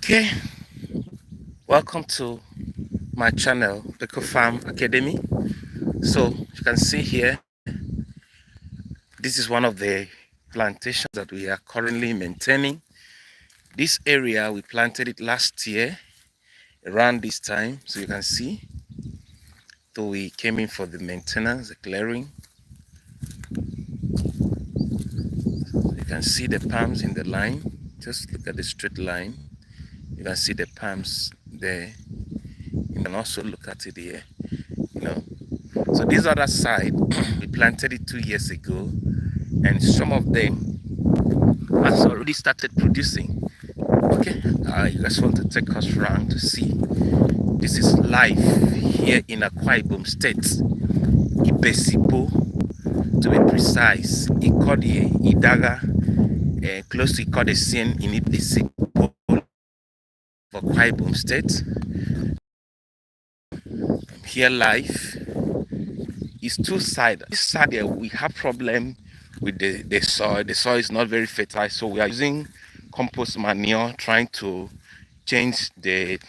Okay, welcome to my channel, Berco Farm Academy. So you can see here, this is one of the plantations that we are currently maintaining. This area, we planted it last year around this time. So you can see, so we came in for the maintenance, the clearing. You can see the palms in the line. Just look at the straight line. You can see the palms there. You can also look at it here, you know. So this other side, we planted it 2 years ago, and some of them has already started producing. Okay, I just want to take us around to see. This is life here in Akwa Ibom State, Ibesibo, to be precise, Ikodie, Idaga, close to Ikodesien in Ibesibo, Akwa Ibom State. Here life is two-sided. This side here, we have problem with the soil. The soil is not very fertile, so we are using compost manure, trying to change the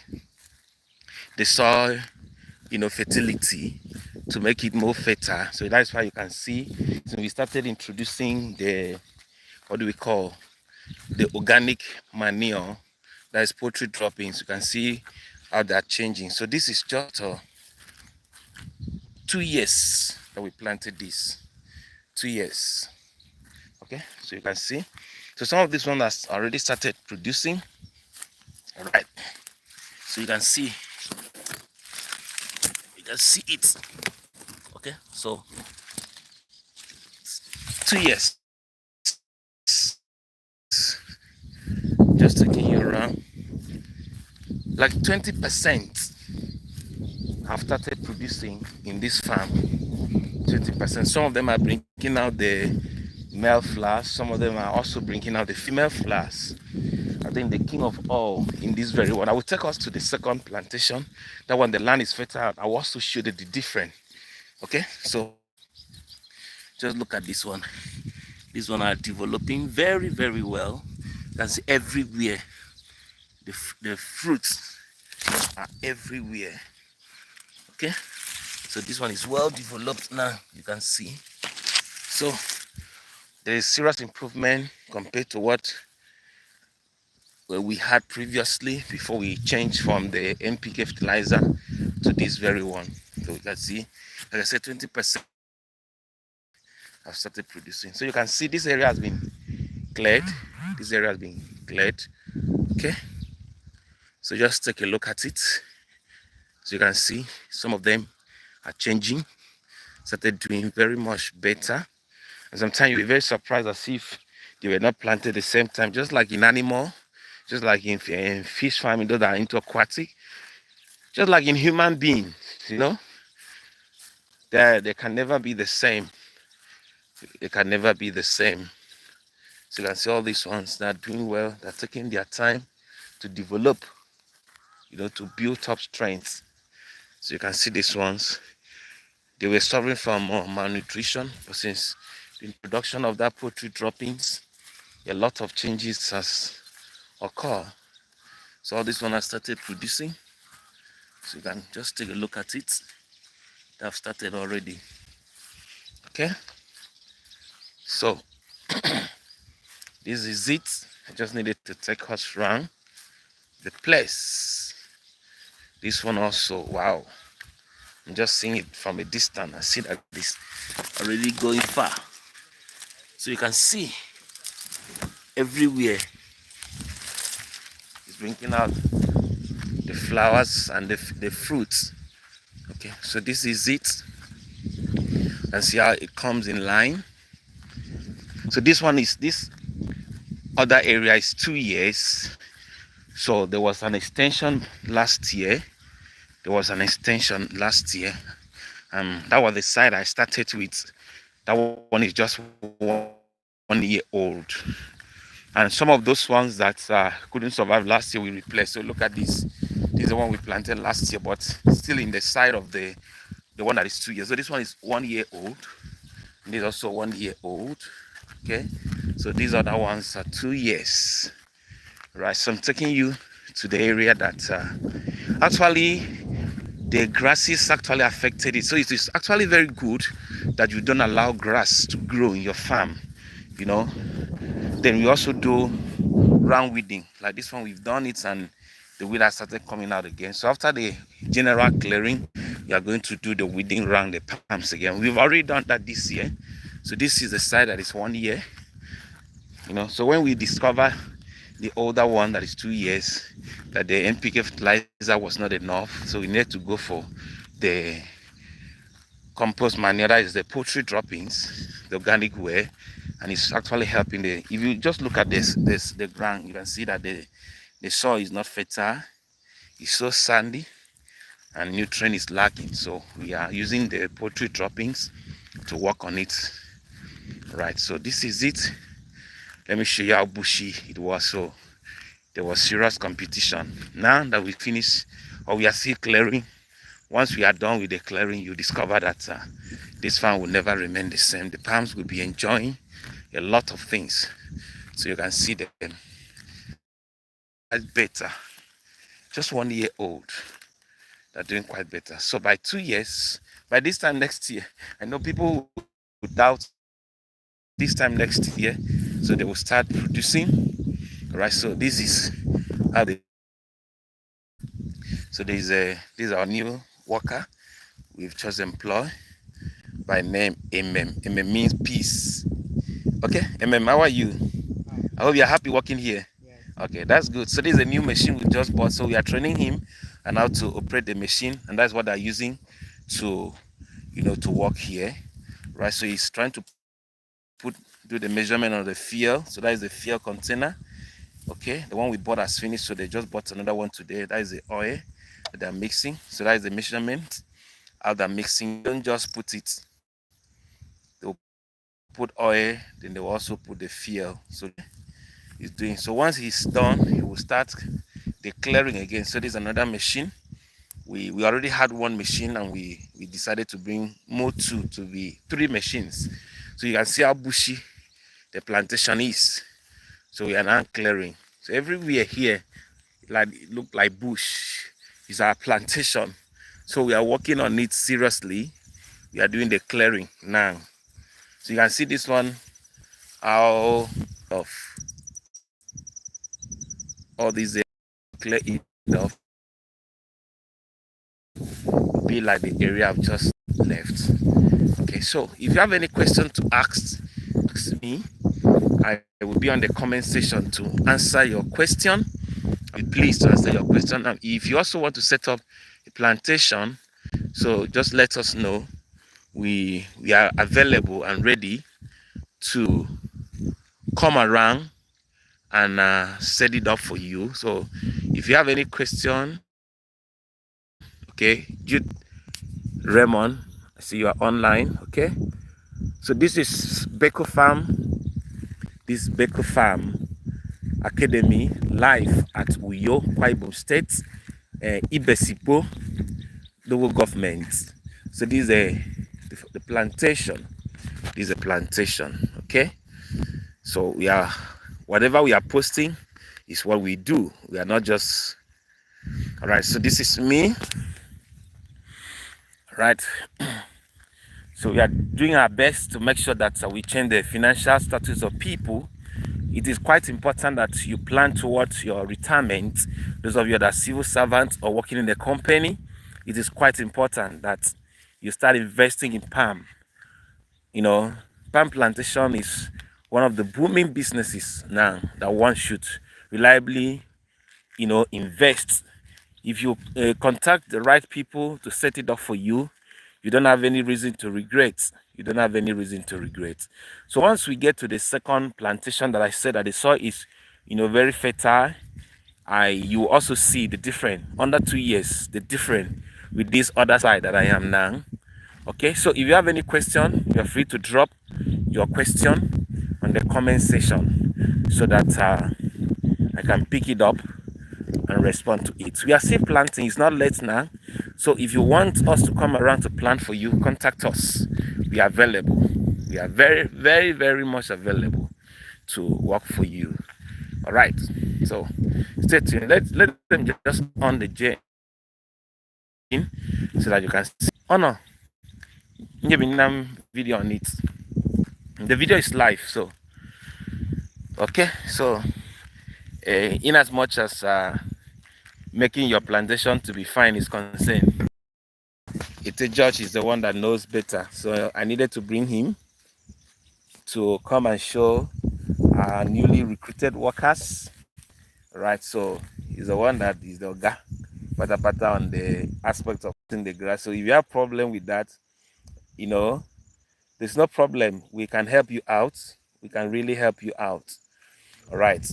soil, fertility, to make it more fertile. So that's why you can see, so we started introducing the, what do we call, the organic manure, that is poultry droppings. You can see how they're changing. So this is just 2 years that we planted this. 2 years. Okay, so you can see. So some of this one has already started producing. All right. So you can see it. Okay, so 2 years. Just taking you around. Like 20% have started producing in this farm. 20%. Some of them are bringing out the male flowers. Some of them are also bringing out the female flowers. I think the king of all in this very one. I will take us to the second plantation. That one, the land is fertile. I will also show you the different. Okay, so just look at this one. This one are developing very, very well. You can see everywhere. The fruits are everywhere. Okay, so this one is well developed now. You can see. So there is serious improvement compared to what we had previously before we changed from the NPK fertilizer to this very one. So you can see, like I said, 20% have started producing. So you can see this area has been cleared. This area has been cleared. Okay, so just take a look at it. So you can see some of them are changing, started doing very much better. And sometimes you'll be very surprised as if they were not planted at the same time, just like in animal, just like in fish farming, those that are into aquatic, just like in human beings, they can never be the same. They can never be the same. So you can see all these ones that are doing well, they're taking their time to develop, to build up strength. So you can see these ones, they were suffering from malnutrition, but since the introduction of that poultry droppings, a lot of changes has occurred. So all this one has started producing. So you can just take a look at it. They have started already. Okay. So this is it. I just needed to take us around the place. This one also, wow. I'm just seeing it from a distance. I see that this already going far. So you can see everywhere it's bringing out the flowers and the fruits. Okay, so this is it. And see how it comes in line. So this other area is 2 years. So there was an extension last year. That was the side I started with. That one is just 1 year old. And some of those ones that couldn't survive last year, we replaced. So look at this. This is the one we planted last year, but still in the side of the one that is 2 years. So this one is 1 year old. And this is also 1 year old. Okay. So these other ones are 2 years. Right. So I'm taking you to the area that actually the grasses actually affected it. So it is actually very good that you don't allow grass to grow in your farm, you know. Then we also do round weeding. Like this one, we've done it and the weed has started coming out again. So after the general clearing, we are going to do the weeding around the palms again. We've already done that this year. So this is the side that is 1 year. So when we discover the older one that is 2 years, that the NPK fertilizer was not enough, so we need to go for the compost manure, that is the poultry droppings, the organic way, and it's actually helping. If you just look at the ground, you can see that the soil is not fertile, it's so sandy, and nutrient is lacking. So we are using the poultry droppings to work on it. Right, so this is it. Let me show you how bushy it was. So there was serious competition. Now that we finish, or we are still clearing, once we are done with the clearing, you discover that this farm will never remain the same. The palms will be enjoying a lot of things. So you can see them quite better. Just 1 year old, they're doing quite better. So by 2 years, by this time next year, I know people would doubt this time next year, so they will start producing. All right, so this is how they. So this is our new worker we've just employed by name MM. MM means peace. Okay, MM, how are you? I hope you're happy working here. Yes. Okay, that's good. So this is a new machine we just bought. So we are training him on how to operate the machine, and that's what they're using to, to work here. Right. So he's trying to do the measurement of the fuel. So that is the fuel container. Okay, the one we bought has finished, so they just bought another one today. That is the oil that they're mixing. So that is the measurement. How they're mixing, don't just put it. They'll put oil, then they'll also put the fuel. So he's doing. So once he's done, he will start the clearing again. So there's another machine. We already had one machine, and we decided to bring more to be 3 machines. So you can see how bushy the plantation is. So we are now clearing. So everywhere here, like it look like bush, is our plantation. So we are working on it seriously. We are doing the clearing now. So you can see this one, how of all these clear it off, be like the area I've just left. Okay, so if you have any question to ask me, I will be on the comment section to answer your question. I'll be pleased to answer your question. And if you also want to set up a plantation, so just let us know. We are available and ready to come around and set it up for you. So if you have any question, okay, Jude Raymond, I see you are online. Okay, so this is Berco Farm. This is Berco Farm Academy live at Uyo, Kwaibu State, Ibesipo local government. So this is the plantation. This is a plantation. Okay, so we are, whatever we are posting is what we do. We are not just, all right. So this is me, right? So we are doing our best to make sure that we change the financial status of people. It is quite important that you plan towards your retirement. Those of you that are civil servants or working in the company, it is quite important that you start investing in palm. Palm plantation is one of the booming businesses now that one should reliably, invest. If you contact the right people to set it up for you, you don't have any reason to regret. You don't have any reason to regret. So once we get to the second plantation that I said that the soil is, very fertile, you also see the difference under 2 years, the difference with this other side that I am now. Okay, so if you have any question, you're free to drop your question on the comment section so that I can pick it up and respond to it. We are still planting, it's not late now. So if you want us to come around to plant for you, contact us. We are available. We are very, very, very much available to work for you. All right. So stay tuned. Let them just on the gene so that you can see. Oh no, video on it. The video is live, so okay. So in as much as making your plantation to be fine is concerned, it's judge is the one that knows better. So I needed to bring him to come and show our newly recruited workers. Right, so he's the one that is the guy pata on the aspect of cutting the grass. So if you have problem with that, there's no problem. We can help you out. We can really help you out. All right.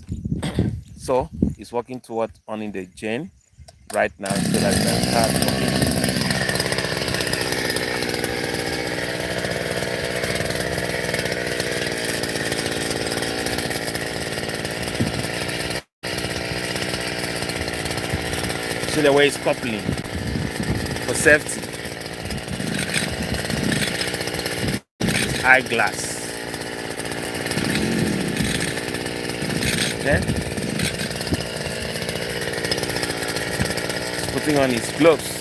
So he's working toward owning the gen right now so that we can start working. See the way it's coupling for safety. Eyeglass. Okay. He's putting on his gloves.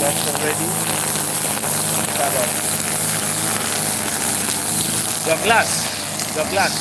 That's already. Your glass. Your glass.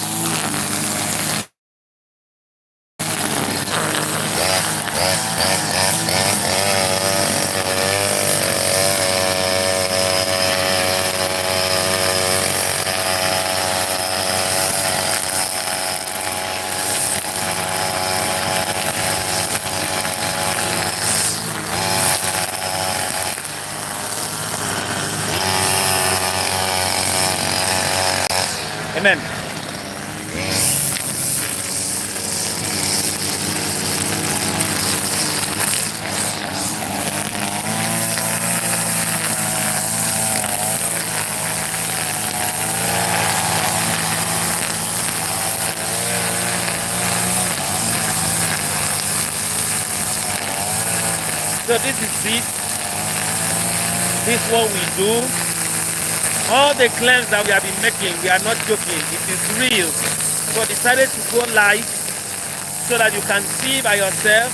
Amen. So this is it. This is what we do. All the claims that we have been making, we are not joking. It is real. So I decided to go live so that you can see by yourself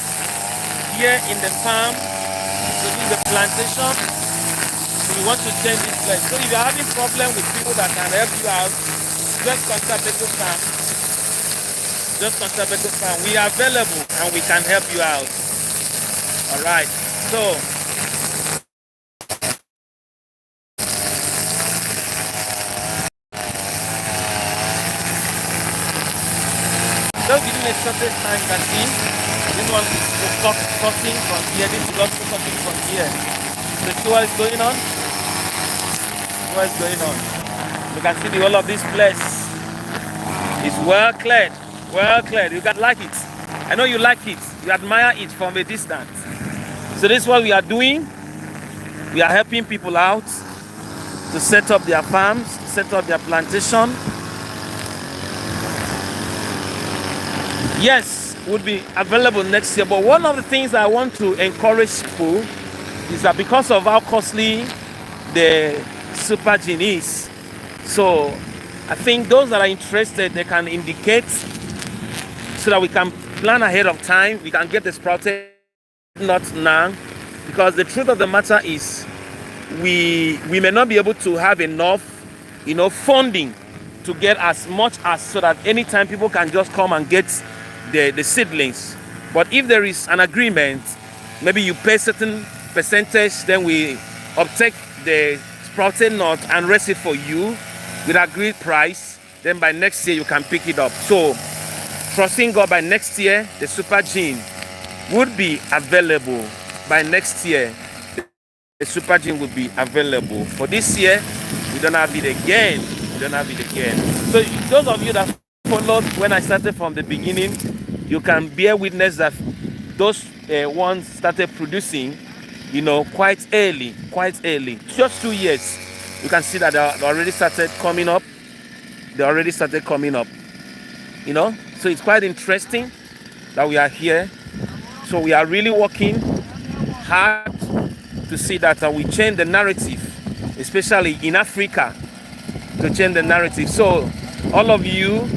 here in the farm. So this is the plantation. So you want to change this place. So if you're having problem with people that can help you out, just contact Berco Farm. Just contact Berco Farm. We are available and we can help you out. All right. So just giving a certain time, you can see this one is cutting from here, this is also cutting from here. So see what is going on? See what is going on? You can see the whole of this place is well cleared. Well cleared. You can like it. I know you like it. You admire it from a distance. So this is what we are doing. We are helping people out to set up their farms, set up their plantation. Yes, would be available next year. But one of the things I want to encourage people is that because of how costly the super gene is, so I think those that are interested, they can indicate so that we can plan ahead of time. We can get the sprouted not now, because the truth of the matter is we may not be able to have enough, funding to get as much as so that anytime people can just come and get the seedlings. But if there is an agreement, maybe you pay certain percentage, then we uptake the sprouted nut and rest it for you with agreed price. Then by next year you can pick it up. So trusting God, by next year the super gene would be available by next year. super gene will be available. For this year, we don't have it again. We don't have it again. So those of you that followed when I started from the beginning, you can bear witness that those ones started producing, quite early, Just 2 years, you can see that they already started coming up. So it's quite interesting that we are here. So we are really working hard to see that we change the narrative, especially in Africa, to change the narrative. So all of you,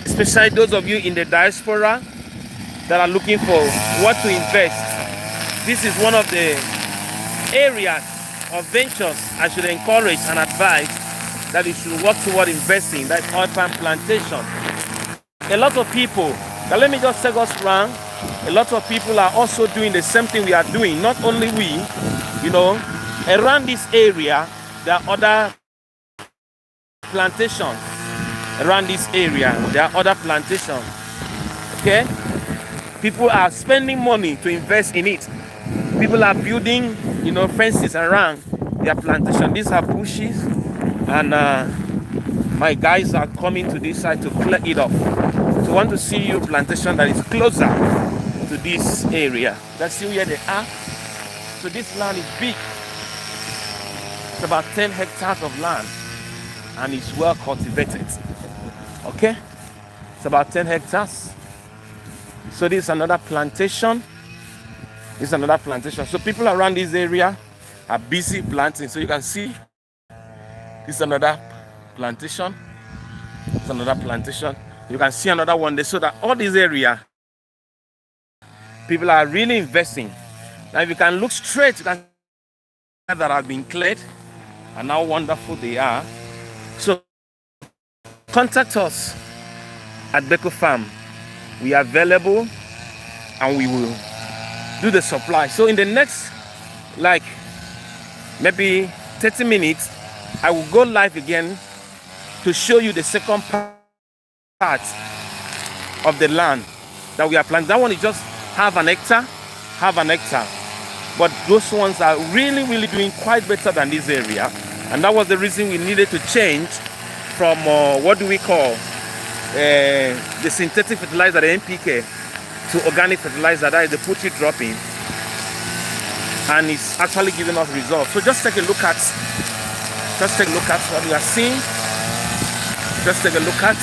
especially those of you in the diaspora that are looking for what to invest, this is one of the areas of ventures I should encourage and advise that you should work toward investing. That's oil palm plantation. A lot of people, now let me just take us around. A lot of people are also doing the same thing we are doing. Not only we, around this area, there are other plantations. Around this area, there are other plantations. Okay? People are spending money to invest in it. People are building, fences around their plantation. These are bushes, and my guys are coming to this side to clear it off. So I want to see your plantation that is closer to this area. Let's see where they are. So this land is big. It's about 10 hectares of land, and it's well cultivated. Okay? It's about 10 hectares. So this is another plantation. So people around this area are busy planting. So you can see this is another plantation. You can see another one there. So that all this area, people are really investing. Now if you can look straight, you can see that have been cleared and how wonderful they are. So contact us at Berco Farm. We are available and we will do the supply. So in the next maybe 30 minutes, I will go live again to show you the second part of the land that we are planting. That one is just half an hectare. But those ones are really, really doing quite better than this area. And that was the reason we needed to change from what do we call the synthetic fertilizer, the NPK, to organic fertilizer, that is the poultry dropping. And it's actually giving us results. So just take a look at what we are seeing. Just take a look at